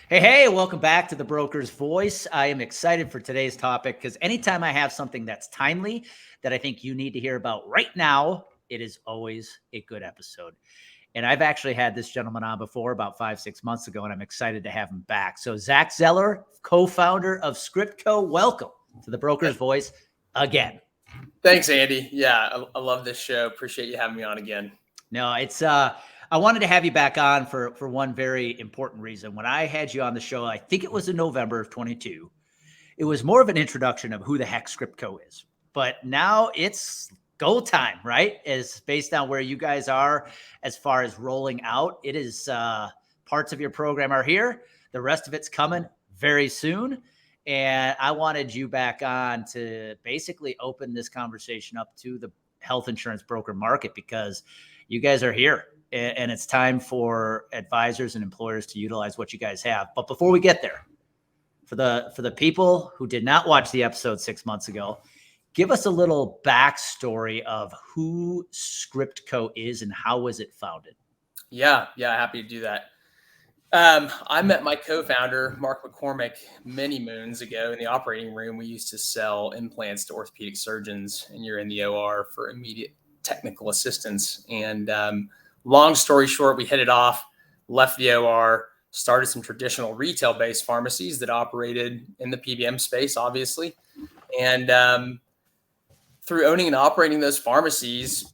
Hey, welcome back to the Broker's Voice. I am excited for today's topic because anytime I have something that's timely that I think you need to hear about right now, it is always a good episode. And I've actually had this gentleman on before about 5-6 months ago, and I'm excited to have him back. So Zach Zeller, co-founder of ScriptCo, welcome to the Broker's Voice again. Thanks, Andy. Yeah, I love this show. Appreciate you having me on again. No, it's I wanted to have you back on for one very important reason. When I had you on the show, I think it was in November of 22. It was more of an introduction of who the heck ScriptCo is. But now it's go time, right? Is based on where you guys are as far as rolling out. It is parts of your program are here. The rest of it's coming very soon. And I wanted you back on to basically open this conversation up to the health insurance broker market because you guys are here and it's time for advisors and employers to utilize what you guys have. But before we get there, for the people who did not watch the episode 6 months ago, give us a little backstory of who ScriptCo is and how was it founded? Yeah, happy to do that. I met my co-founder, Mark McCormick, many moons ago in the operating room. We used to sell implants to orthopedic surgeons, and you're in the OR for immediate technical assistance. And long story short, we hit it off, left the OR, started some traditional retail-based pharmacies that operated in the PBM space, obviously. And through owning and operating those pharmacies,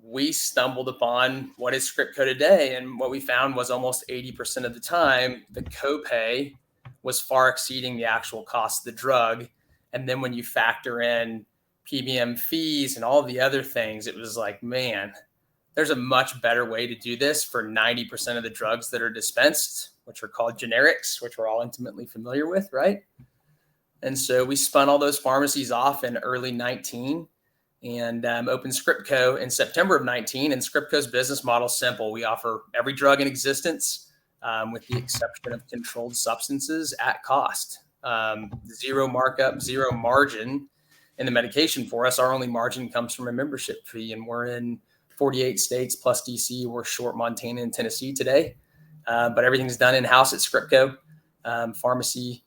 we stumbled upon what is ScriptCo today. And what we found was almost 80% of the time, the copay was far exceeding the actual cost of the drug. And then when you factor in PBM fees and all the other things, it was like, man, there's a much better way to do this for 90% of the drugs that are dispensed, which are called generics, which we're all intimately familiar with, right? And so we spun all those pharmacies off in early 19 and opened ScriptCo in September of 19. And ScriptCo's business model is simple. We offer every drug in existence with the exception of controlled substances at cost. Zero markup, zero margin in the medication for us. Our only margin comes from a membership fee, and we're in 48 states plus DC. We're short Montana and Tennessee today, but everything's done in-house at ScriptCo. Pharmacy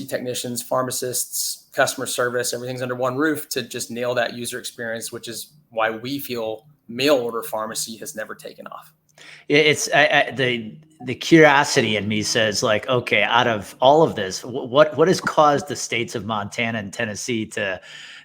technicians, pharmacists, customer service, everything's under one roof to just nail that user experience, which is why we feel mail order pharmacy has never taken off. It's the curiosity in me says like, okay, out of all of this, what has caused the states of Montana and Tennessee to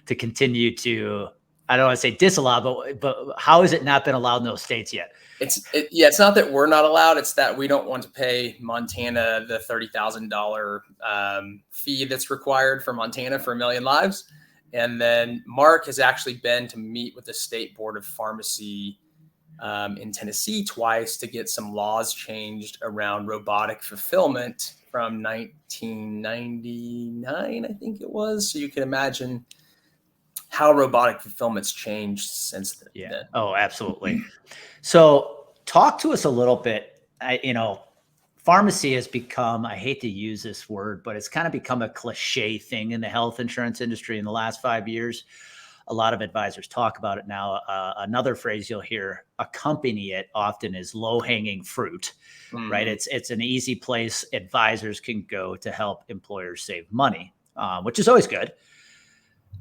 continue to, I don't want to say disallow, but how has it not been allowed in those states yet? It's not that we're not allowed. It's that we don't want to pay Montana the $30,000 fee that's required for Montana for 1 million lives. And then Mark has actually been to meet with the State Board of Pharmacy in Tennessee twice to get some laws changed around robotic fulfillment from 1999, I think it was. So you can imagine how robotic fulfillment's changed since then. Yeah. Oh, absolutely. So talk to us a little bit. Pharmacy has become, I hate to use this word, but it's kind of become a cliche thing in the health insurance industry in the last 5 years. A lot of advisors talk about it now. Another phrase you'll hear accompany it often is low-hanging fruit, right? It's an easy place advisors can go to help employers save money, which is always good.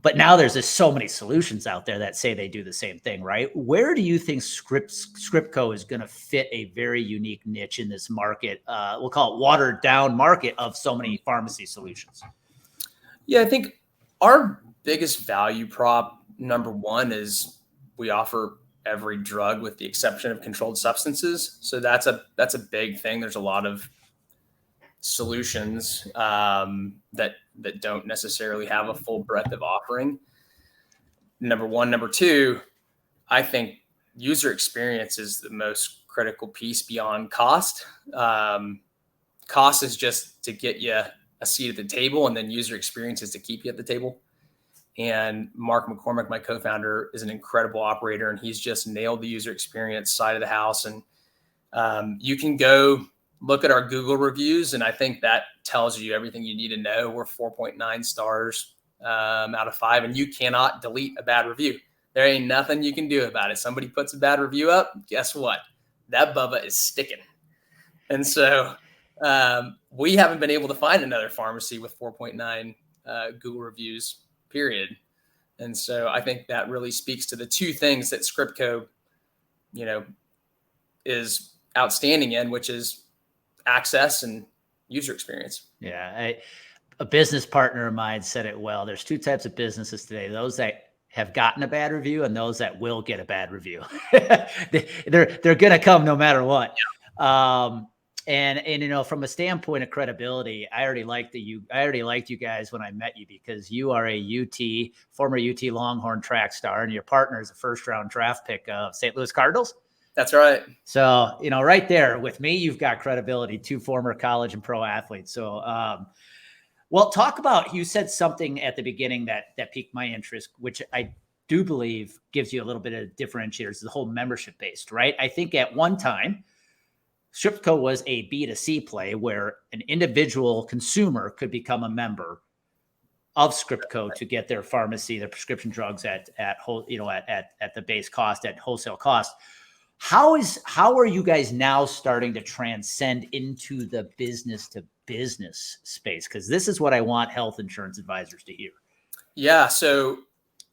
But now there's just so many solutions out there that say they do the same thing, right? Where do you think ScriptCo is going to fit a very unique niche in this market? We'll call it watered down market of so many pharmacy solutions. Yeah, I think our biggest value prop, number one, is we offer every drug with the exception of controlled substances. So that's a big thing. There's a lot of solutions that don't necessarily have a full breadth of offering. Number one. Number two, I think user experience is the most critical piece beyond cost. Cost is just to get you a seat at the table, and then user experience is to keep you at the table. And Mark McCormick, my co-founder, is an incredible operator, and he's just nailed the user experience side of the house. And you can go look at our Google reviews, and I think that tells you everything you need to know. We're 4.9 stars out of 5, and you cannot delete a bad review. There ain't nothing you can do about it. Somebody puts a bad review up, guess what? That Bubba is sticking. And so We haven't been able to find another pharmacy with 4.9 Google reviews, period. And so I think that really speaks to the two things that Scriptco, is outstanding in, which is access and user experience. Yeah. A business partner of mine said it well. There's two types of businesses today: those that have gotten a bad review and those that will get a bad review. they're going to come no matter what. Yeah. And from a standpoint of credibility, I already liked you guys when I met you, because you are a former UT Longhorn track star, and your partner is a first-round draft pick of St. Louis Cardinals. That's right. So, right there with me, you've got credibility, two former college and pro athletes. So, well, talk about, you said something at the beginning that piqued my interest, which I do believe gives you a little bit of differentiators, the whole membership based, right? I think at one time, Scriptco was a B2C play where an individual consumer could become a member of Scriptco to get their pharmacy, their prescription drugs at the base cost, at wholesale cost. How are you guys now starting to transcend into the business to business space? Because this is what I want health insurance advisors to hear. Yeah. So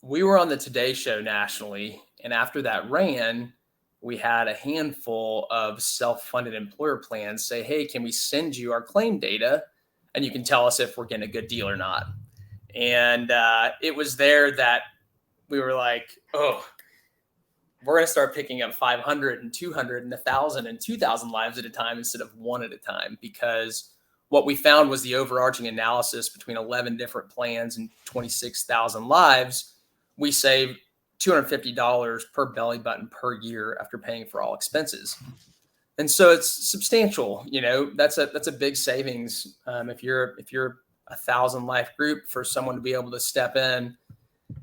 we were on the Today Show nationally. And after that ran, we had a handful of self-funded employer plans say, hey, can we send you our claim data? And you can tell us if we're getting a good deal or not. And it was there that we were like, oh, we're going to start picking up 500 and 200 and 1,000 and 2,000 lives at a time instead of one at a time, because what we found was the overarching analysis between 11 different plans and 26,000 lives. We saved $250 per belly button per year after paying for all expenses. And so it's substantial. That's a big savings. If you're 1,000 life group, for someone to be able to step in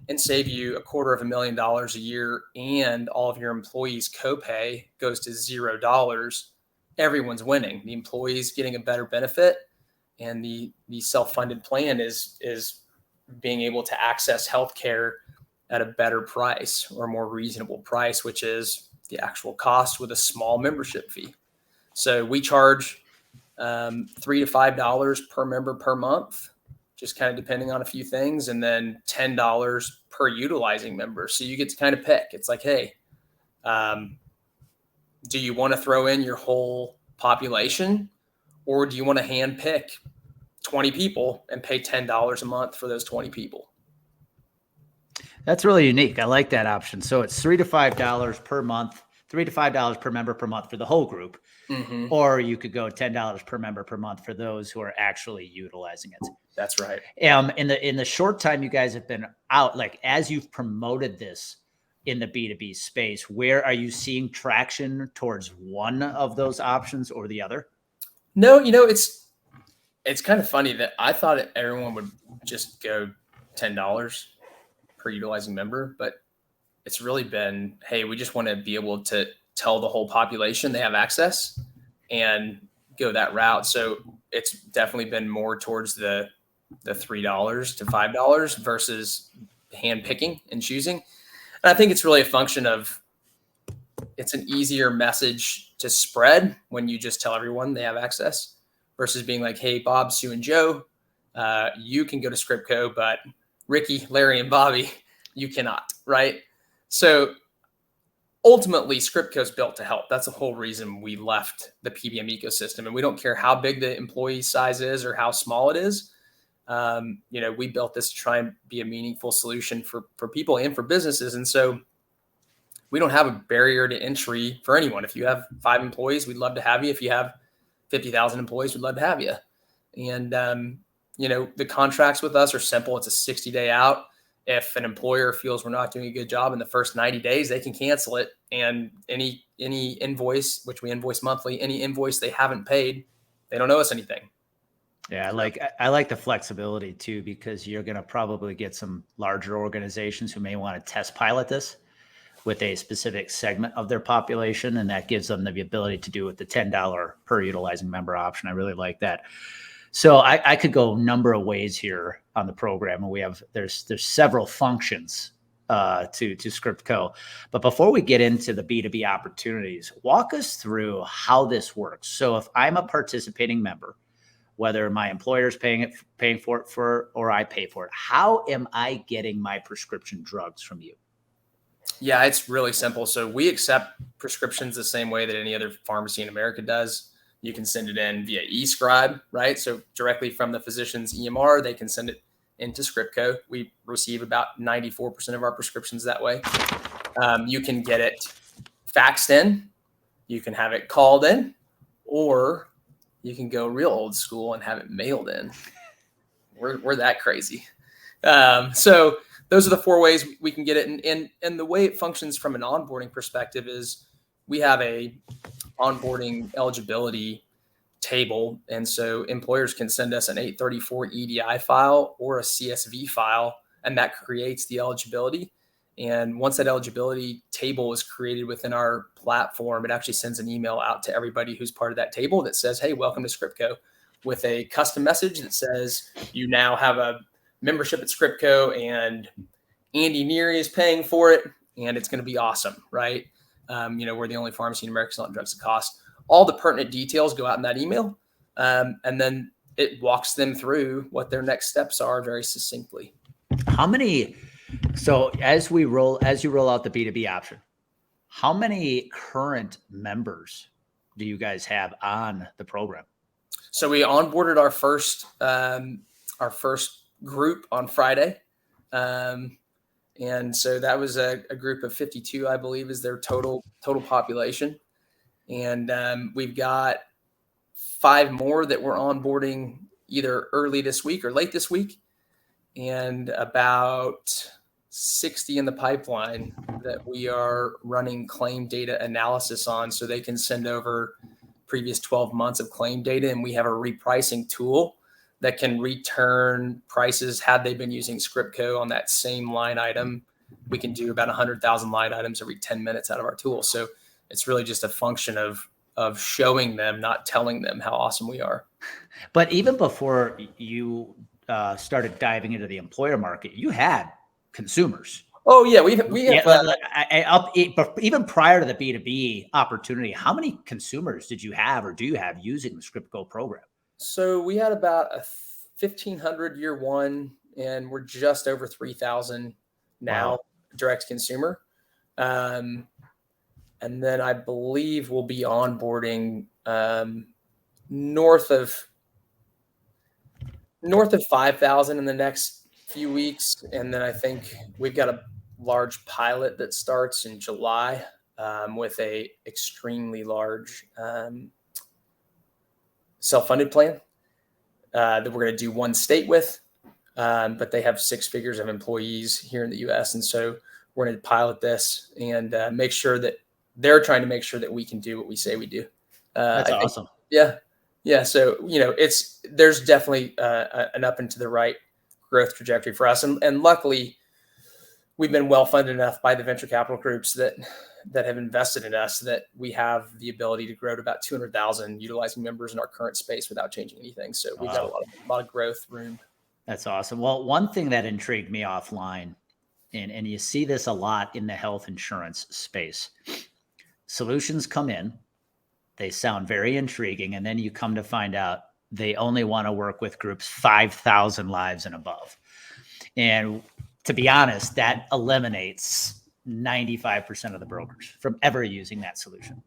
and save you $250,000 a year, and all of your employees' copay goes to $0, everyone's winning. The employees getting a better benefit, and the self-funded plan is being able to access healthcare at a better price, or more reasonable price, which is the actual cost with a small membership fee. So we charge $3 to $5 per member per month, just kind of depending on a few things, and then $10 per utilizing member. So you get to kind of pick. It's like, hey, do you want to throw in your whole population, or do you want to hand pick 20 people and pay $10 a month for those 20 people? That's really unique. I like that option. So it's $3 to $5 per month, $3 to $5 per member per month for the whole group. Mm-hmm. Or you could go $10 per member per month for those who are actually utilizing it. That's right. In the short time you guys have been out, like as you've promoted this in the B2B space, where are you seeing traction towards one of those options or the other? No, it's kind of funny that I thought everyone would just go $10 per utilizing member, but it's really been, hey, we just want to be able to tell the whole population they have access and go that route. So it's definitely been more towards the $3 to $5 versus hand picking and choosing. And I think it's really a function of, it's an easier message to spread when you just tell everyone they have access, versus being like, hey, Bob, Sue, and Joe, you can go to Scriptco, but Ricky, Larry, and Bobby, you cannot, right? So ultimately, Scriptco is built to help. That's the whole reason we left the PBM ecosystem. And we don't care how big the employee size is or how small it is. We built this to try and be a meaningful solution for people and for businesses. And so we don't have a barrier to entry for anyone. If you have 5 employees, we'd love to have you. If you have 50,000 employees, we'd love to have you. And, the contracts with us are simple. It's a 60-day out. If an employer feels we're not doing a good job in the first 90 days, they can cancel it. And any invoice, which we invoice monthly, any invoice they haven't paid, they don't owe us anything. Yeah, I like the flexibility too, because you're going to probably get some larger organizations who may want to test pilot this with a specific segment of their population, and that gives them the ability to do it with the $10 per utilizing member option. I really like that. So I could go a number of ways here on the program, and there's several functions to Script Co. But before we get into the B2B opportunities, walk us through how this works. So if I'm a participating member, whether my employer is paying for it or I pay for it, how am I getting my prescription drugs from you? Yeah, it's really simple. So we accept prescriptions the same way that any other pharmacy in America does. You can send it in via eScribe, right? So directly from the physician's EMR, they can send it into Scriptco. We receive about 94% of our prescriptions that way. You can get it faxed in, you can have it called in, or you can go real old school and have it mailed in. We're that crazy. So those are the 4 ways we can get it. And the way it functions from an onboarding perspective is we have a onboarding eligibility table. And so employers can send us an 834 EDI file or a CSV file, and that creates the eligibility. And once that eligibility table is created within our platform, it actually sends an email out to everybody who's part of that table that says, hey, welcome to Scriptco, with a custom message that says you now have a membership at Scriptco and Andy Neary is paying for it and it's going to be awesome, right? We're the only pharmacy in America selling drugs at cost. All the pertinent details go out in that email. And then it walks them through what their next steps are very succinctly. So as you roll out the B2B option, how many current members do you guys have on the program? So we onboarded our first group on Friday. And so that was a group of 52, I believe, is their total population. And we've got 5 more that we're onboarding either early this week or late this week, and about 60 in the pipeline that we are running claim data analysis on, so they can send over previous 12 months of claim data. And we have a repricing tool that can return prices had they been using Scriptco on that same line item. We can do about 100,000 line items every 10 minutes out of our tool. So it's really just a function of showing them, not telling them how awesome we are. But even before you started diving into the employer market, you had consumers. Oh yeah, we have. Even prior to the B2B opportunity, how many consumers did you have or do you have using the Scriptco program? So we had about a 1,500 year one, and we're just over 3,000 now. Wow. Direct consumer. And then I believe we'll be onboarding north of 5,000 in the next few weeks. And then I think we've got a large pilot that starts in July with a extremely large self-funded plan that we're going to do one state with, but they have 6 figures of employees here in the U.S. And so we're going to pilot this and make sure that they're trying to make sure that we can do what we say we do. That's awesome. Yeah. So, there's definitely an up and to the right growth trajectory for us. And luckily, we've been well funded enough by the venture capital groups that have invested in us that we have the ability to grow to about 200,000 utilizing members in our current space without changing anything. So we've got a lot of growth room. That's awesome. Well, one thing that intrigued me offline, and you see this a lot in the health insurance space, solutions come in, they sound very intriguing, and then you come to find out they only want to work with groups 5,000 lives and above. And to be honest, that eliminates 95% of the brokers from ever using that solution.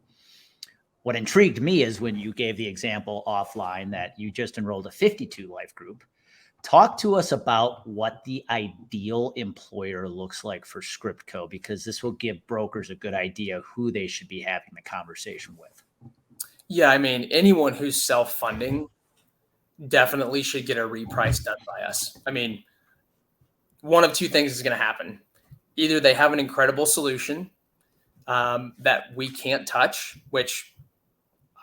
What intrigued me is when you gave the example offline that you just enrolled a 52 life group. Talk to us about what the ideal employer looks like for Scriptco, because this will give brokers a good idea who they should be having the conversation with. Yeah, I mean, anyone who's self-funding definitely should get a reprice done by us. I mean, one of 2 things is going to happen. Either they have an incredible solution that we can't touch, which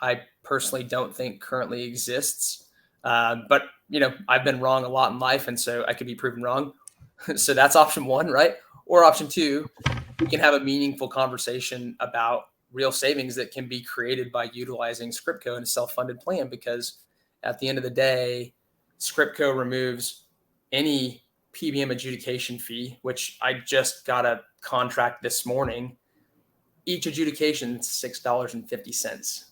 I personally don't think currently exists. But, I've been wrong a lot in life, and so I could be proven wrong. So that's option 1, right? Or option 2, we can have a meaningful conversation about real savings that can be created by utilizing Scriptco in a self-funded plan, because at the end of the day, Scriptco removes any PBM adjudication fee, which I just got a contract this morning. Each adjudication is $6.50.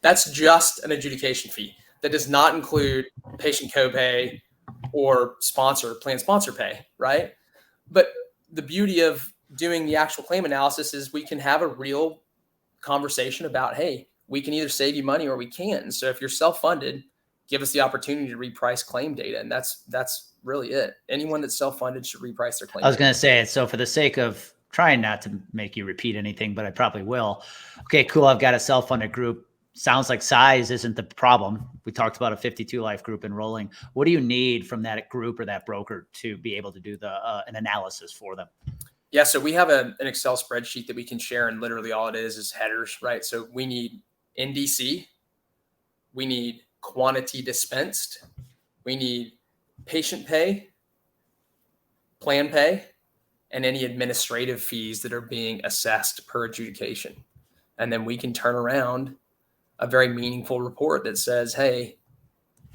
That's just an adjudication fee. That does not include patient copay or plan sponsor pay, right? But the beauty of doing the actual claim analysis is we can have a real conversation about, hey, we can either save you money or we can't. So if you're self-funded, give us the opportunity to reprice claim data. And that's really it. Anyone that's self-funded should reprice their claim. I was going to say, so for the sake of trying not to make you repeat anything, but I probably will. Okay, cool. I've got a self-funded group. Sounds like size isn't the problem. We talked about a 52 life group enrolling. What do you need from that group or that broker to be able to do an analysis for them? Yeah, so we have an Excel spreadsheet that we can share, and literally all it is headers, right? So we need NDC, we need quantity dispensed, we need patient pay, plan pay, and any administrative fees that are being assessed per adjudication. And then we can turn around a very meaningful report that says, hey,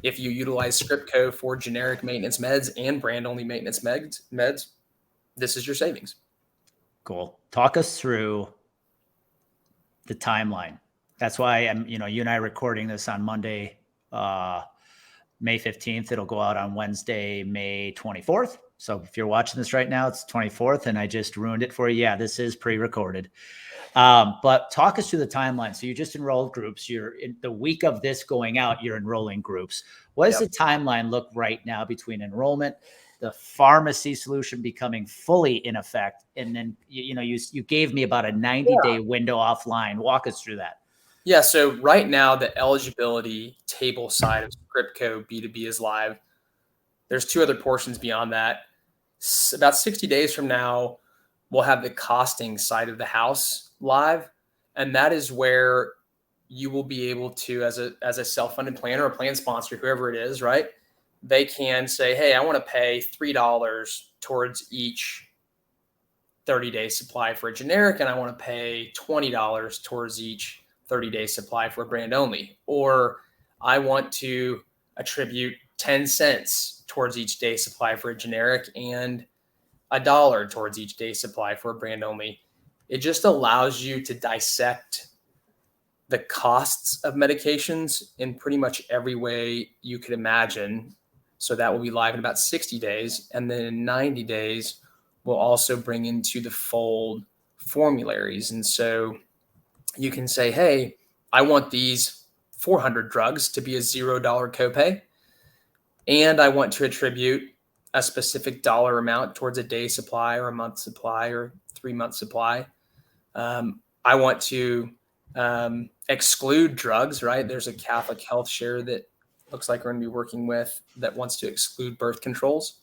if you utilize ScriptCo for generic maintenance meds and brand only maintenance meds, this is your savings. Cool. Talk us through the timeline. That's why you and I are recording this on Monday, May 15th. It'll go out on Wednesday, May 24th. So if you're watching this right now, it's 24th, and I just ruined it for you. Yeah, this is pre-recorded. But talk us through the timeline. So you just enrolled groups. You're in the week of this going out, you're enrolling groups. What does the timeline look right now between enrollment, the pharmacy solution becoming fully in effect, and then you gave me about a 90-day window offline. Walk us through that. Yeah. So right now, the eligibility table side of ScriptCo B2B is live. There's two other portions beyond that. About 60 days from now, we'll have the costing side of the house live. And that is where you will be able to, as a self-funded plan or a plan sponsor, whoever it is, right? They can say, hey, I want to pay $3 towards each 30-day supply for a generic, and I want to pay $20 towards each 30-day supply for a brand only. Or I want to attribute 10 cents towards each day supply for a generic and $1 towards each day supply for a brand only. It just allows you to dissect the costs of medications in pretty much every way you could imagine. So that will be live in about 60 days. And then in 90 days, we'll also bring into the fold formularies. And so you can say, hey, I want these 400 drugs to be a $0 copay. And I want to attribute a specific dollar amount towards a day supply or a month supply or 3-month supply. I want to exclude drugs, right? There's a Catholic Health Share that looks like we're going to be working with that wants to exclude birth controls.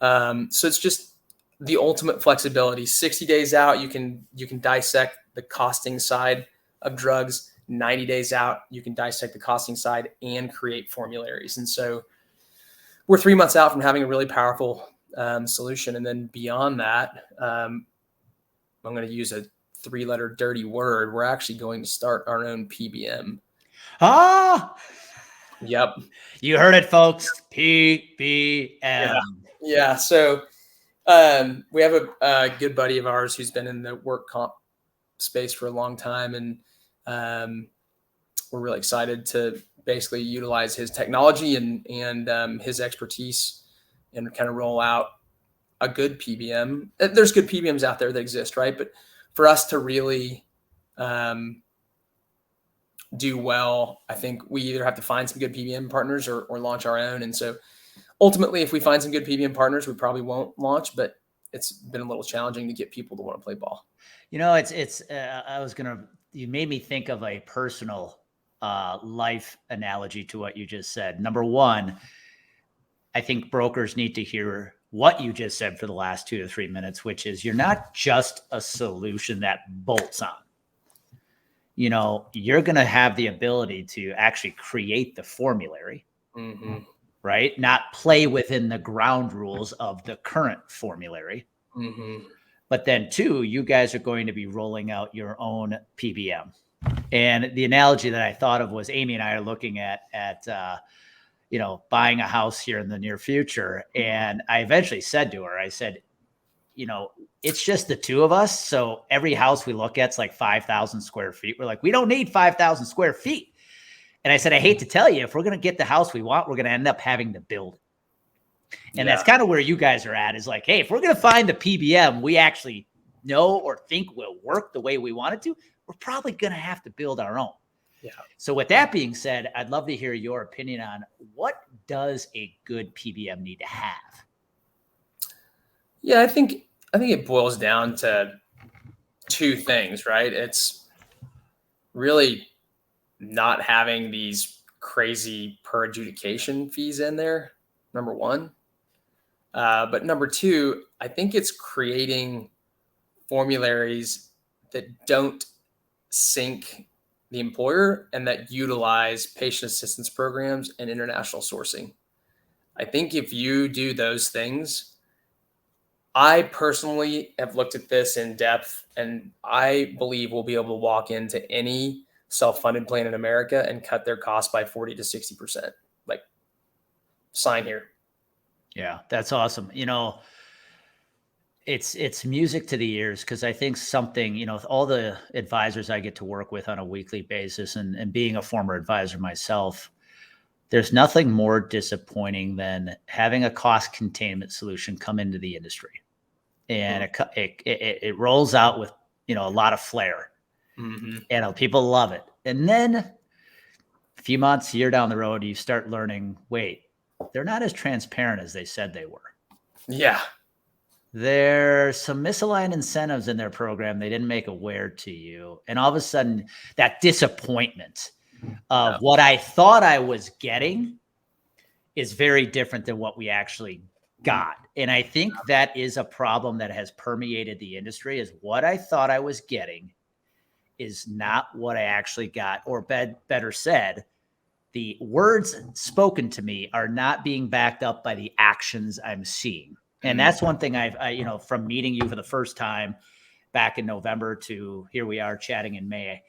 So it's just the ultimate flexibility. 60 days out, you can dissect the costing side of drugs. 90 days out, you can dissect the costing side and create formularies. And so we're 3 months out from having a really powerful solution. And then beyond that, I'm going to use a 3-letter dirty word. We're actually going to start our own PBM. Yep. You heard it, folks. PBM. Yeah. So we have a good buddy of ours who's been in the work comp space for a long time. And we're really excited to basically utilize his technology and his expertise and kind of roll out a good PBM. There's good PBMs out there that exist, right? But for us to really do well, I think we either have to find some good PBM partners or launch our own. And so ultimately, if we find some good PBM partners, we probably won't launch, but it's been a little challenging to get people to want to play ball. You made me think of a personal life analogy to what you just said. Number one, I think brokers need to hear what you just said for the last 2 to 3 minutes, which is you're not just a solution that bolts on. You're going to have the ability to actually create the formulary, right? Not play within the ground rules of the current formulary. But then 2, you guys are going to be rolling out your own PBM. And the analogy that I thought of was Amy and I are looking at buying a house here in the near future. And I eventually said to her, I said, it's just the two of us. So every house we look at is like 5,000 square feet. We're like, we don't need 5,000 square feet. And I said, I hate to tell you, if we're going to get the house we want, we're going to end up having to build it. And that's kind of where you guys are at, is like, hey, if we're going to find the PBM we actually know or think will work the way we want it to, we're probably going to have to build our own. Yeah. So with that being said, I'd love to hear your opinion on what does a good PBM need to have? Yeah, I think it boils down to two things, right? It's really not having these crazy per adjudication fees in there, number one. But number two, I think it's creating formularies that don't sink the employer and that utilize patient assistance programs and international sourcing. I think if you do those things, I personally have looked at this in depth, and I believe we'll be able to walk into any self-funded plan in America and cut their costs by 40 to 60%. Like, sign here. Yeah, that's awesome. It's music to the ears, because I think something, with all the advisors I get to work with on a weekly basis, and being a former advisor myself, there's nothing more disappointing than having a cost containment solution come into the industry, and it rolls out with a lot of flair, and people love it. And then a few months, a year down the road, you start learning, wait, they're not as transparent as they said they were. Yeah. There's some misaligned incentives in their program they didn't make aware to you. And all of a sudden, that disappointment of what I thought I was getting is very different than what we actually got. And I think that is a problem that has permeated the industry, is what I thought I was getting is not what I actually got, or better said, the words spoken to me are not being backed up by the actions I'm seeing. And that's one thing I from meeting you for the first time back in November to here we are chatting in May,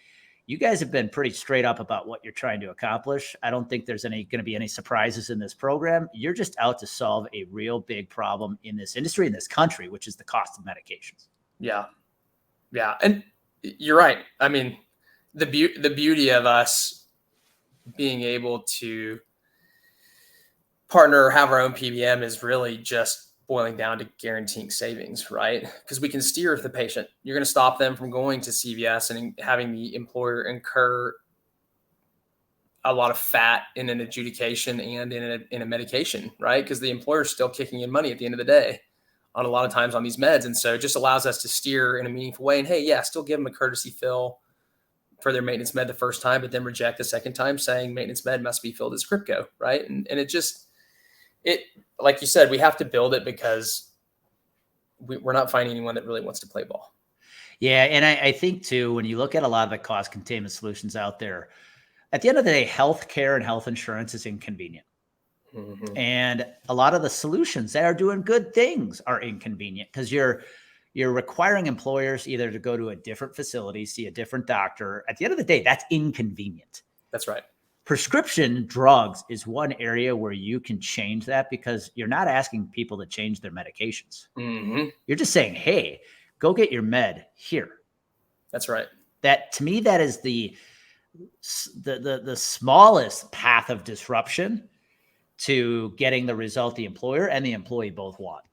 you guys have been pretty straight up about what you're trying to accomplish. I don't think there's going to be any surprises in this program. You're just out to solve a real big problem in this industry, in this country, which is the cost of medications. Yeah. Yeah. And you're right. I mean, the beauty of us being able to partner or have our own PBM is really just boiling down to guaranteeing savings, right? Because we can steer the patient. You're going to stop them from going to CVS and having the employer incur a lot of fat in an adjudication and in a medication, right? Because the employer is still kicking in money at the end of the day on a lot of times on these meds. And so it just allows us to steer in a meaningful way. And hey, yeah, still give them a courtesy fill for their maintenance med the first time, but then reject the second time saying maintenance med must be filled as Scriptco, right? And it, like you said, we have to build it because we're not finding anyone that really wants to play ball. Yeah. And I think too, when you look at a lot of the cost containment solutions out there, at the end of the day, healthcare and health insurance is inconvenient. And a lot of the solutions that are doing good things are inconvenient, because you're requiring employers either to go to a different facility, see a different doctor. At the end of the day, that's inconvenient. That's right. Prescription drugs is one area where you can change that, because you're not asking people to change their medications. You're just saying, hey, go get your med here. That's right. That, to me, that is the smallest path of disruption to getting the result the employer and the employee both want.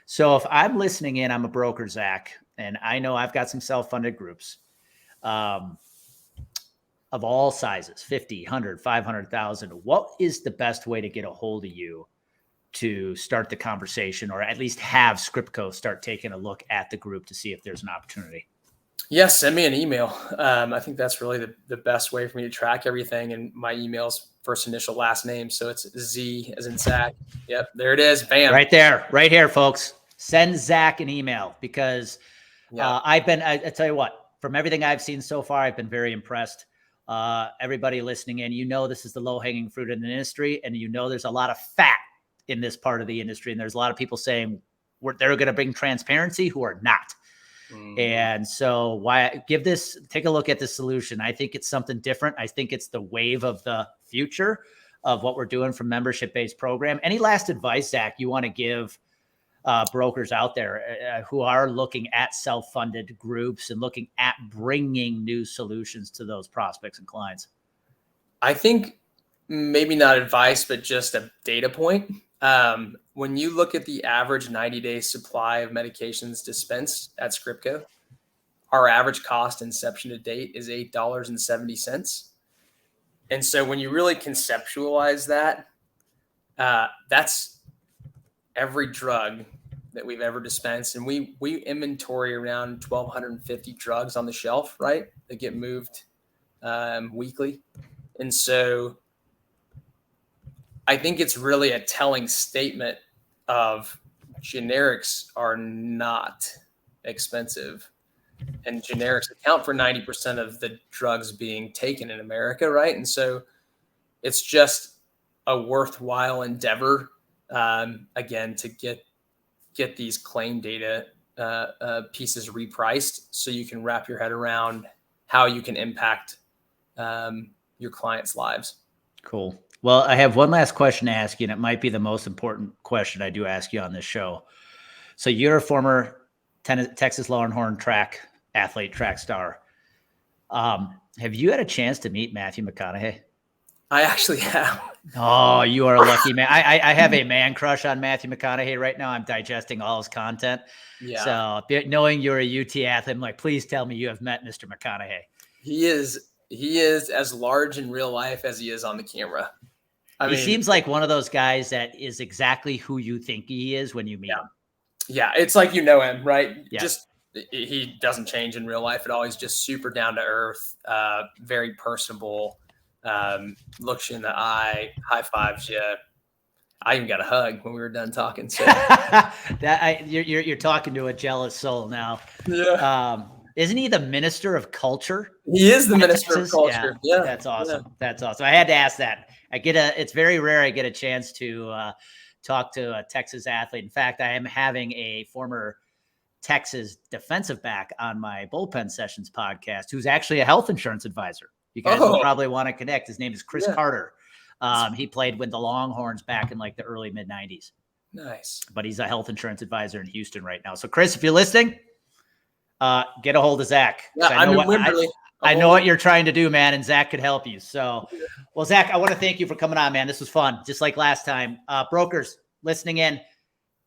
So if I'm listening in, I'm a broker, Zach, and I know I've got some self-funded groups of all sizes, 50, 100, 500,000. What is the best way to get a hold of you to start the conversation, or at least have Scriptco start taking a look at the group to see if there's an opportunity? Yes, send me an email. I think that's really the best way for me to track everything. And my email's first initial last name. So it's Z as in Zach. Yep, there it is. Bam. Right there, right here, folks. Send Zach an email, because I tell you what, from everything I've seen so far, I've been very impressed. Everybody listening in, this is the low-hanging fruit in the industry, and there's a lot of fat in this part of the industry, and there's a lot of people saying they're going to bring transparency who are not. And so take a look at this solution. I think it's something different. I think it's the wave of the future. of what we're doing from membership-based program. Any last advice, Zach, you want to give brokers out there who are looking at self-funded groups and looking at bringing new solutions to those prospects and clients? I think maybe not advice, but just a data point. When you look at the average 90-day supply of medications dispensed at Scriptco, our average cost inception to date is $8.70. And so when you really conceptualize that, that's every drug that we've ever dispensed. And we inventory around 1,250 drugs on the shelf, right? That get moved weekly. And so I think it's really a telling statement of generics are not expensive. And generics account for 90% of the drugs being taken in America, right? And so it's just a worthwhile endeavor, again, to get these claim data pieces repriced so you can wrap your head around how you can impact your clients' lives. Cool. Well, I have one last question to ask you, and it might be the most important question I do ask you on this show. So you're a former Texas Longhorn track athlete, track star. Have you had a chance to meet Matthew McConaughey? I actually have. Oh, you are a lucky man. I have a man crush on Matthew McConaughey right now. I'm digesting all his content. Yeah. So knowing you're a UT athlete, I'm like, please tell me you have met Mr. McConaughey. He is as large in real life as he is on the camera. He seems like one of those guys that is exactly who you think he is when you meet him. Yeah, it's like you know him, right? Yeah. Just he doesn't change in real life at all. He's just super down to earth, very personable, looks you in the eye, high fives you. I even got a hug when we were done talking. So you're talking to a jealous soul now. Yeah. Isn't he the minister of culture? He is the minister of culture. Yeah. That's awesome. Yeah. That's awesome. I had to ask that. It's very rare I get a chance to talk to a Texas athlete. In fact, I am having a former Texas defensive back on my Bullpen Sessions podcast, who's actually a health insurance advisor. You guys will probably want to connect. His name is Chris Carter. He played with the Longhorns back in like the early mid 90s. Nice. But he's a health insurance advisor in Houston right now. So Chris, if you're listening, get a hold of Zach. Yeah, I know what you're trying to do, man, and Zach could help you. So, well, Zach, I want to thank you for coming on, man. This was fun, just like last time. Brokers listening in,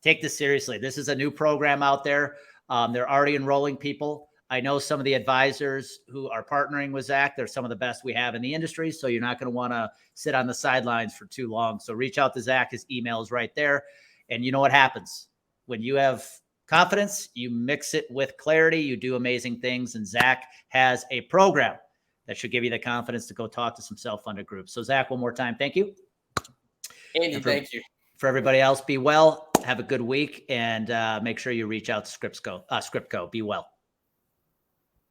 take this seriously. This is a new program out there. They're already enrolling people. I know some of the advisors who are partnering with Zach. They're some of the best we have in the industry, so you're not going to want to sit on the sidelines for too long. So reach out to Zach. His email is right there. And you know what happens when you have confidence, you mix it with clarity, you do amazing things. And Zach has a program that should give you the confidence to go talk to some self-funded groups. So Zach, one more time, thank you. Andy, thank you. For everybody else, be well, have a good week, and make sure you reach out to Scriptco. Be well.